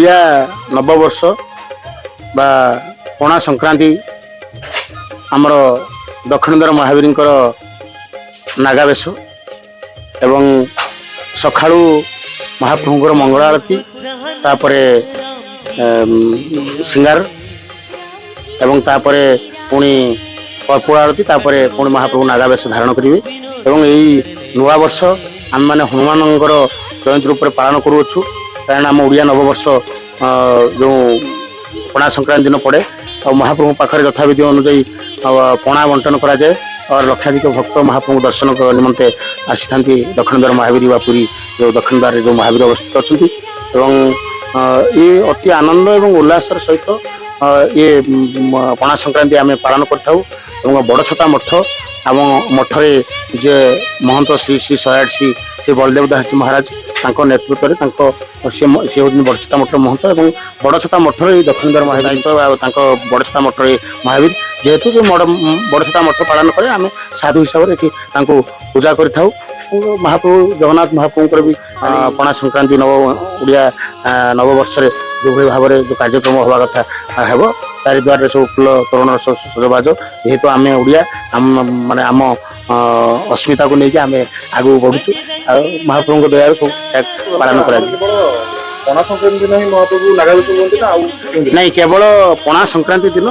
ओडिया नववर्ष बा पणा संक्रांति आमर दक्षिण द्वार महावीर नागावेश एवं सखाळु महाप्रभुंर मंगल आरती तापरे सिंगार एवं तापरे पुणी कर्पूर आरती तापरे पुणी महाप्रभु नागावेश धारण करेंगे एवं यही नुआ वर्ष आम मैंने हनुमान जयंती रूप में पालन करुच्छू कारण आम ओडिया नववर्ष जो पणा संक्रांति दिन पड़े और महाप्रभु पाखे यथाविधि अनुजाई पणा बंटन कराए और लक्षाधिक भक्त महाप्रभु दर्शन निमंते आसी था दक्षिण द्वार महावीर व पुरी जो दक्षिण द्वार जो महावीर अवस्थित अच्छा ये अति आनंद और उल्लासर सहित ये पणा संक्रांति आम पालन कर बड़ छता मठ आम मठरे जे महंत श्री श्री 108 श्री बलदेव दास जी महाराज नेतृत्व में सी हूँ बड़छता मठर महंत और बड़छता मठर दक्षिण द्वार महावीर बड़छता मठर महावीर जेहेतु जो बड़छता मठ पालन करे आम साधु हिसाब से पूजा कर महाप्रभु जगन्नाथ महाप्रभुंर भी पणा संक्रांति ओडिया नववर्ष जो भाव में जो कार्यक्रम हवा कथा है तारि द्वार सब फुल तोरण सजबाज जेहेतु आम ओडिया माने आम अस्मिता को लेकिन आम आगू बढ़ुचु महाप्रभु दया सब पालन पणा संक्रांति दिन ही महाप्रभु नागावेश होती ना नहीं केवल पणा संक्रांति दिन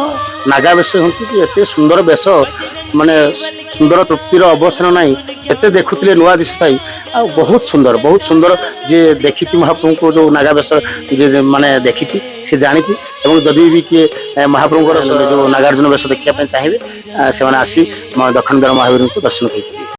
नागावेश होती एत सुंदर वेश माने सुंदर तृप्तिर अवसर नाई एत देखुले नुआ दिशु थाई बहुत सुंदर जे देखी महाप्रभु को जो नागावेश जे माने देखी सी जानी जदि भी किए महाप्रभु जो नागार्जुन वेश देखा चाहिए से आसी दक्षिण द्वार महावीर को दर्शन कर